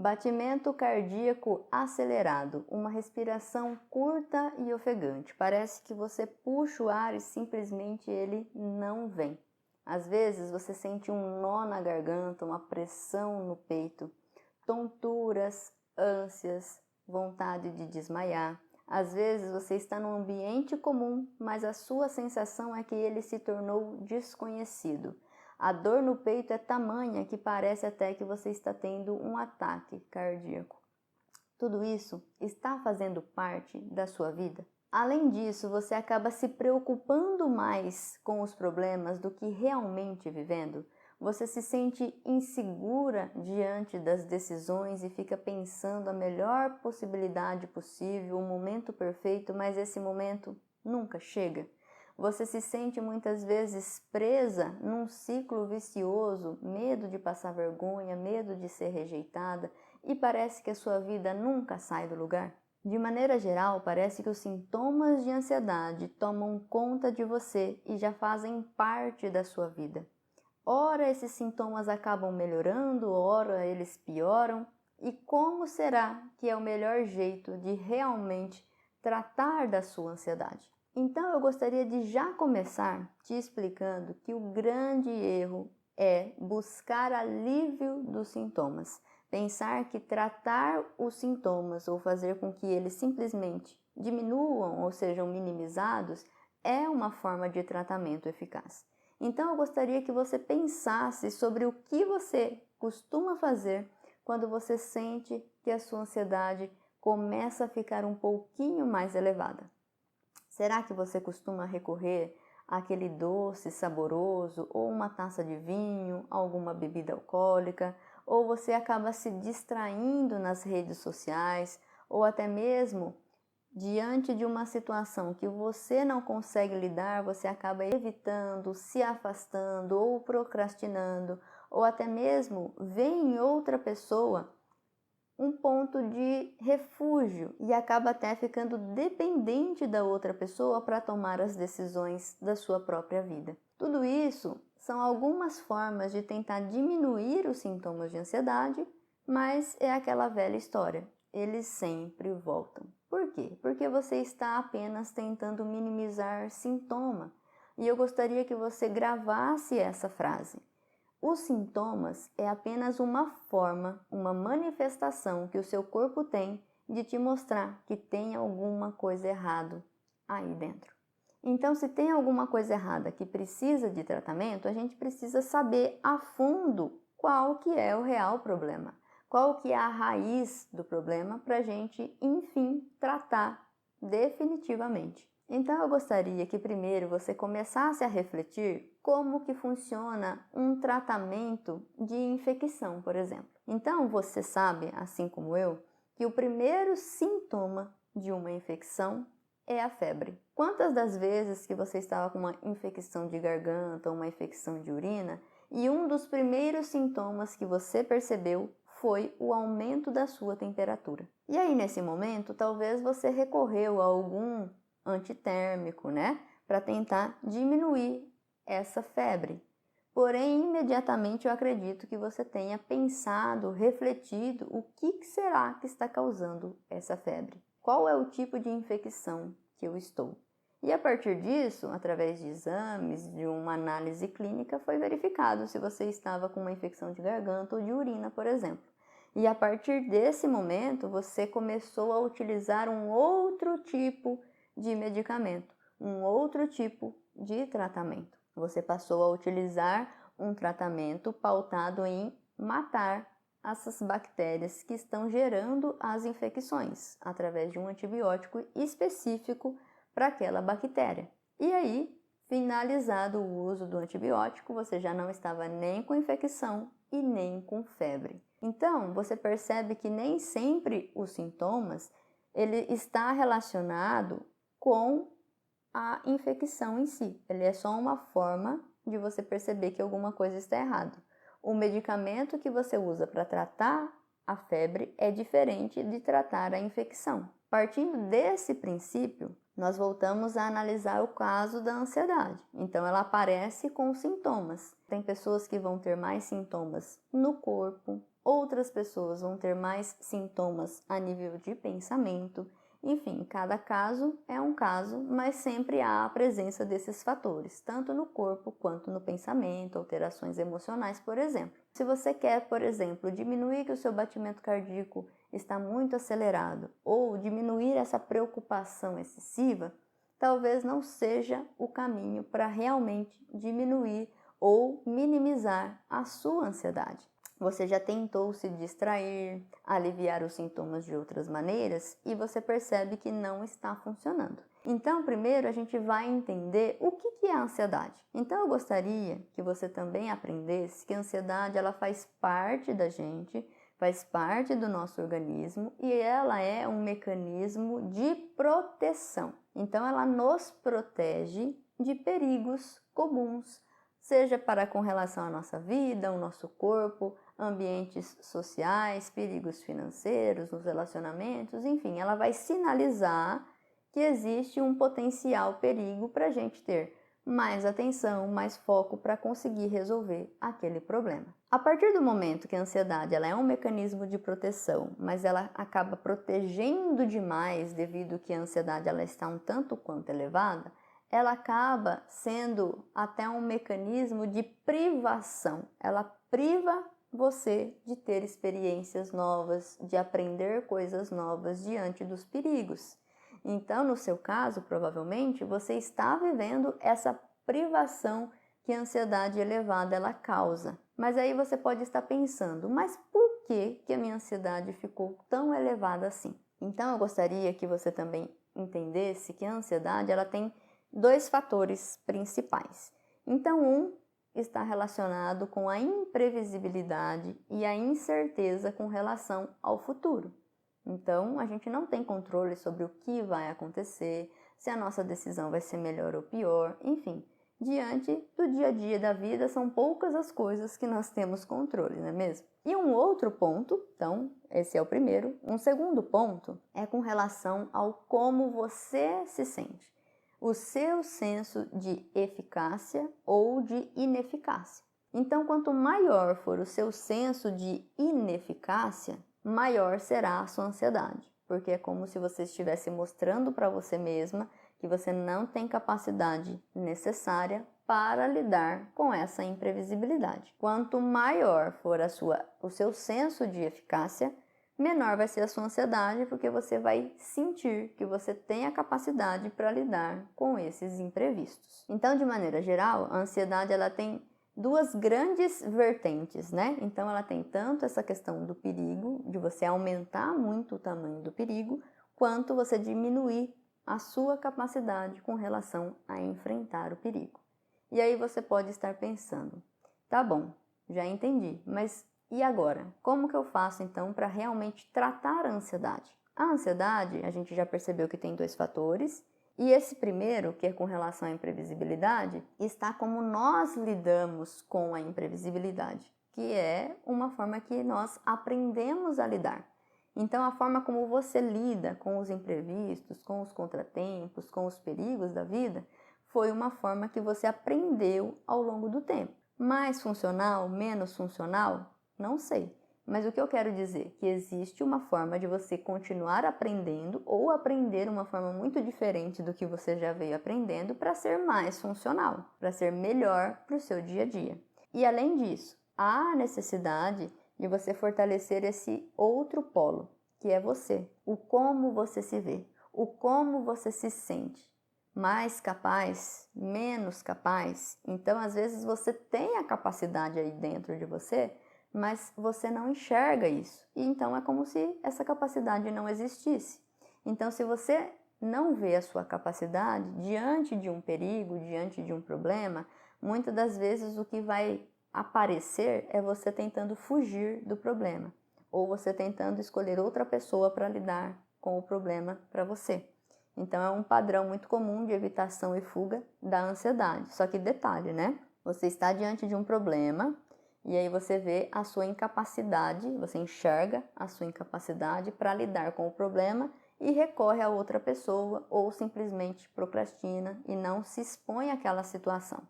Batimento cardíaco acelerado, uma respiração curta e ofegante. Parece que você puxa o ar e simplesmente ele não vem. Às vezes você sente um nó na garganta, uma pressão no peito, tonturas, ânsias, vontade de desmaiar. Às vezes você está num ambiente comum, mas a sua sensação é que ele se tornou desconhecido. A dor no peito é tamanha que parece até que você está tendo um ataque cardíaco. Tudo isso está fazendo parte da sua vida? Além disso, você acaba se preocupando mais com os problemas do que realmente vivendo? Você se sente insegura diante das decisões e fica pensando a melhor possibilidade possível, o momento perfeito, mas esse momento nunca chega? Você se sente muitas vezes presa num ciclo vicioso, medo de passar vergonha, medo de ser rejeitada e parece que a sua vida nunca sai do lugar? De maneira geral, parece que os sintomas de ansiedade tomam conta de você e já fazem parte da sua vida. Ora, esses sintomas acabam melhorando, ora eles pioram. E como será que é o melhor jeito de realmente tratar da sua ansiedade? Então eu gostaria de já começar te explicando que o grande erro é buscar alívio dos sintomas. Pensar que tratar os sintomas ou fazer com que eles simplesmente diminuam ou sejam minimizados é uma forma de tratamento eficaz. Então eu gostaria que você pensasse sobre o que você costuma fazer quando você sente que a sua ansiedade começa a ficar um pouquinho mais elevada. Será que você costuma recorrer àquele doce saboroso ou uma taça de vinho, alguma bebida alcoólica, ou você acaba se distraindo nas redes sociais, ou até mesmo diante de uma situação que você não consegue lidar, você acaba evitando, se afastando ou procrastinando, ou até mesmo vê em outra pessoa um ponto de refúgio e acaba até ficando dependente da outra pessoa para tomar as decisões da sua própria vida. Tudo isso são algumas formas de tentar diminuir os sintomas de ansiedade, mas é aquela velha história, eles sempre voltam. Por quê? Porque você está apenas tentando minimizar sintoma. E eu gostaria que você gravasse essa frase. Os sintomas é apenas uma forma, uma manifestação que o seu corpo tem de te mostrar que tem alguma coisa errada aí dentro. Então, se tem alguma coisa errada que precisa de tratamento, a gente precisa saber a fundo qual que é o real problema, qual que é a raiz do problema para a gente, enfim, tratar definitivamente. Então eu gostaria que primeiro você começasse a refletir como que funciona um tratamento de infecção, por exemplo. Então você sabe, assim como eu, que o primeiro sintoma de uma infecção é a febre. Quantas das vezes que você estava com uma infecção de garganta ou uma infecção de urina e um dos primeiros sintomas que você percebeu foi o aumento da sua temperatura? E aí nesse momento talvez você recorreu a algum antitérmico, né? Para tentar diminuir essa febre. Porém, imediatamente eu acredito que você tenha pensado, refletido o que será que está causando essa febre. Qual é o tipo de infecção que eu estou? E a partir disso, através de exames, de uma análise clínica, foi verificado se você estava com uma infecção de garganta ou de urina, por exemplo. E a partir desse momento, você começou a utilizar um outro tipo de medicamento, um outro tipo de tratamento. Você passou a utilizar um tratamento pautado em matar essas bactérias que estão gerando as infecções, através de um antibiótico específico para aquela bactéria. E aí, finalizado o uso do antibiótico, você já não estava nem com infecção e nem com febre. Então, você percebe que nem sempre os sintomas ele está relacionado com a infecção em si. Ele é só uma forma de você perceber que alguma coisa está errada. O medicamento que você usa para tratar a febre é diferente de tratar a infecção. Partindo desse princípio, nós voltamos a analisar o caso da ansiedade. Então, ela aparece com sintomas. Tem pessoas que vão ter mais sintomas no corpo, outras pessoas vão ter mais sintomas a nível de pensamento. Enfim, cada caso é um caso, mas sempre há a presença desses fatores, tanto no corpo quanto no pensamento, alterações emocionais, por exemplo. Se você quer, por exemplo, diminuir que o seu batimento cardíaco está muito acelerado ou diminuir essa preocupação excessiva, talvez não seja o caminho para realmente diminuir ou minimizar a sua ansiedade. Você já tentou se distrair, aliviar os sintomas de outras maneiras e você percebe que não está funcionando. Então, primeiro a gente vai entender o que é a ansiedade. Então, eu gostaria que você também aprendesse que a ansiedade ela faz parte da gente, faz parte do nosso organismo e ela é um mecanismo de proteção. Então, ela nos protege de perigos comuns, seja com relação à nossa vida, ao nosso corpo, ambientes sociais, perigos financeiros, nos relacionamentos, enfim, ela vai sinalizar que existe um potencial perigo para a gente ter mais atenção, mais foco para conseguir resolver aquele problema. A partir do momento que a ansiedade ela é um mecanismo de proteção, mas ela acaba protegendo demais devido que a ansiedade ela está um tanto quanto elevada, ela acaba sendo até um mecanismo de privação. Ela priva você de ter experiências novas, de aprender coisas novas diante dos perigos. Então, no seu caso, provavelmente, você está vivendo essa privação que a ansiedade elevada ela causa. Mas aí você pode estar pensando, mas por que a minha ansiedade ficou tão elevada assim? Então, eu gostaria que você também entendesse que a ansiedade ela tem dois fatores principais. Então, um está relacionado com a imprevisibilidade e a incerteza com relação ao futuro. Então, a gente não tem controle sobre o que vai acontecer, se a nossa decisão vai ser melhor ou pior, enfim. Diante do dia a dia da vida, são poucas as coisas que nós temos controle, não é mesmo? E um outro ponto, então, esse é o primeiro. Um segundo ponto é com relação ao como você se sente. O seu senso de eficácia ou de ineficácia. Então, quanto maior for o seu senso de ineficácia, maior será a sua ansiedade, porque é como se você estivesse mostrando para você mesma que você não tem capacidade necessária para lidar com essa imprevisibilidade. Quanto maior for o seu senso de eficácia, menor vai ser a sua ansiedade, porque você vai sentir que você tem a capacidade para lidar com esses imprevistos. Então, de maneira geral, a ansiedade ela tem duas grandes vertentes, né? Então, ela tem tanto essa questão do perigo, de você aumentar muito o tamanho do perigo, quanto você diminuir a sua capacidade com relação a enfrentar o perigo. E aí você pode estar pensando, tá bom, já entendi, mas e agora? Como que eu faço então para realmente tratar a ansiedade? A ansiedade, a gente já percebeu que tem dois fatores, e esse primeiro, que é com relação à imprevisibilidade, está como nós lidamos com a imprevisibilidade, que é uma forma que nós aprendemos a lidar. Então, a forma como você lida com os imprevistos, com os contratempos, com os perigos da vida, foi uma forma que você aprendeu ao longo do tempo. Mais funcional, menos funcional? Não sei. Mas o que eu quero dizer? Que existe uma forma de você continuar aprendendo ou aprender uma forma muito diferente do que você já veio aprendendo para ser mais funcional, para ser melhor para o seu dia a dia. E além disso, há necessidade de você fortalecer esse outro polo, que é você. O como você se vê, o como você se sente. Mais capaz, menos capaz. Então, às vezes, você tem a capacidade aí dentro de você, mas você não enxerga isso. E então é como se essa capacidade não existisse. Então, se você não vê a sua capacidade diante de um perigo, diante de um problema, muitas das vezes o que vai aparecer é você tentando fugir do problema, ou você tentando escolher outra pessoa para lidar com o problema para você. Então, é um padrão muito comum de evitação e fuga da ansiedade. Só que detalhe, né? Você está diante de um problema e aí você vê a sua incapacidade, você enxerga a sua incapacidade para lidar com o problema e recorre a outra pessoa ou simplesmente procrastina e não se expõe àquela situação.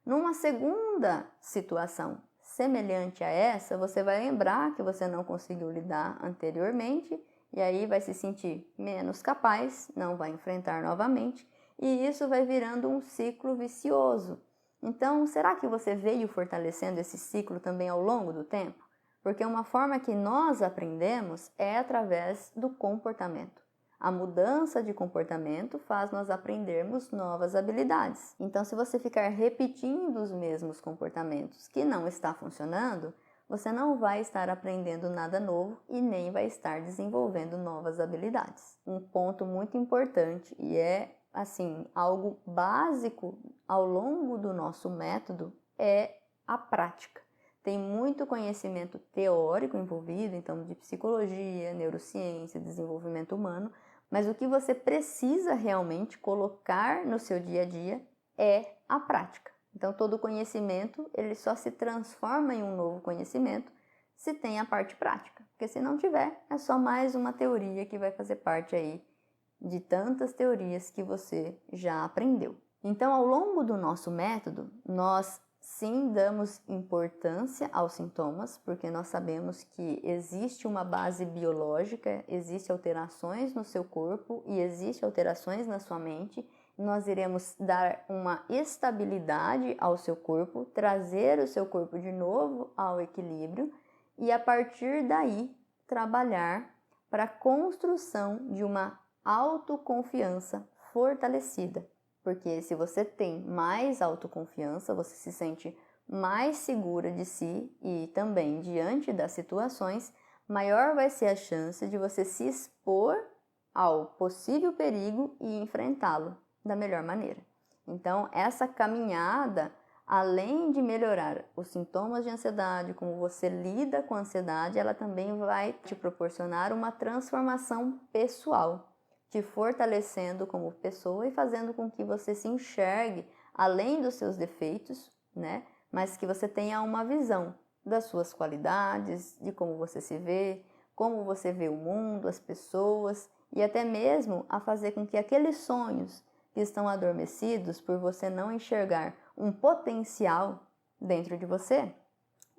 Numa segunda situação semelhante a essa, você vai lembrar que você não conseguiu lidar anteriormente e aí vai se sentir menos capaz, não vai enfrentar novamente e isso vai virando um ciclo vicioso. Então, será que você veio fortalecendo esse ciclo também ao longo do tempo? Porque uma forma que nós aprendemos é através do comportamento. A mudança de comportamento faz nós aprendermos novas habilidades. Então, se você ficar repetindo os mesmos comportamentos que não está funcionando, você não vai estar aprendendo nada novo e nem vai estar desenvolvendo novas habilidades. Um ponto muito importante e é assim, algo básico ao longo do nosso método é a prática. Tem muito conhecimento teórico envolvido, então de psicologia, neurociência, desenvolvimento humano, mas o que você precisa realmente colocar no seu dia a dia é a prática. Então todo conhecimento, ele só se transforma em um novo conhecimento se tem a parte prática, porque se não tiver, é só mais uma teoria que vai fazer parte aí de tantas teorias que você já aprendeu. Então, ao longo do nosso método, nós sim damos importância aos sintomas, porque nós sabemos que existe uma base biológica, existem alterações no seu corpo e existem alterações na sua mente. Nós iremos dar uma estabilidade ao seu corpo, trazer o seu corpo de novo ao equilíbrio e a partir daí trabalhar para a construção de uma autoconfiança fortalecida, porque se você tem mais autoconfiança, você se sente mais segura de si e também diante das situações, maior vai ser a chance de você se expor ao possível perigo e enfrentá-lo da melhor maneira. Então, essa caminhada, além de melhorar os sintomas de ansiedade, como você lida com a ansiedade, ela também vai te proporcionar uma transformação pessoal, te fortalecendo como pessoa e fazendo com que você se enxergue além dos seus defeitos, né? Mas que você tenha uma visão das suas qualidades, de como você se vê, como você vê o mundo, as pessoas e até mesmo a fazer com que aqueles sonhos que estão adormecidos por você não enxergar um potencial dentro de você,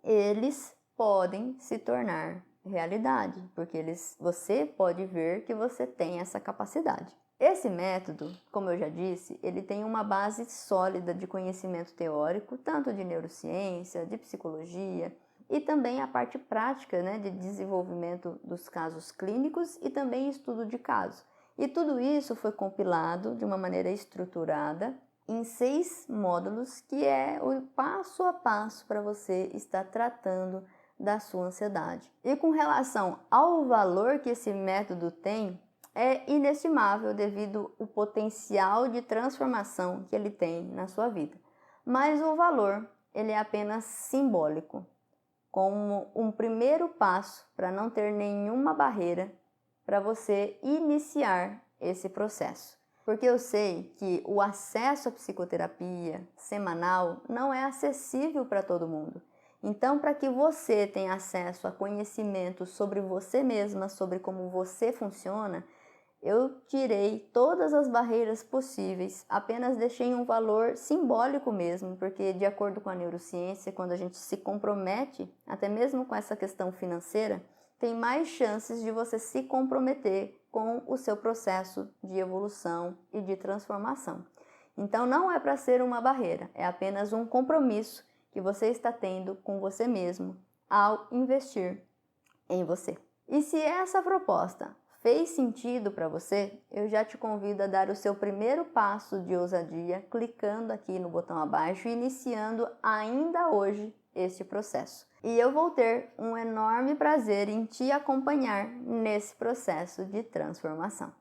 eles podem se tornar realidade, porque você pode ver que você tem essa capacidade. Esse método, como eu já disse, ele tem uma base sólida de conhecimento teórico, tanto de neurociência, de psicologia e também a parte prática, né, de desenvolvimento dos casos clínicos e também estudo de caso. E tudo isso foi compilado de uma maneira estruturada em 6 módulos, que é o passo a passo para você estar tratando da sua ansiedade. E com relação ao valor que esse método tem, é inestimável devido ao potencial de transformação que ele tem na sua vida. Mas o valor, ele é apenas simbólico, como um primeiro passo para não ter nenhuma barreira para você iniciar esse processo. Porque eu sei que o acesso à psicoterapia semanal não é acessível para todo mundo. Então, para que você tenha acesso a conhecimento sobre você mesma, sobre como você funciona, eu tirei todas as barreiras possíveis, apenas deixei um valor simbólico mesmo, porque de acordo com a neurociência, quando a gente se compromete, até mesmo com essa questão financeira, tem mais chances de você se comprometer com o seu processo de evolução e de transformação. Então não é para ser uma barreira, é apenas um compromisso que você está tendo com você mesmo ao investir em você. E se essa proposta fez sentido para você, eu já te convido a dar o seu primeiro passo de ousadia, clicando aqui no botão abaixo e iniciando ainda hoje este processo. E eu vou ter um enorme prazer em te acompanhar nesse processo de transformação.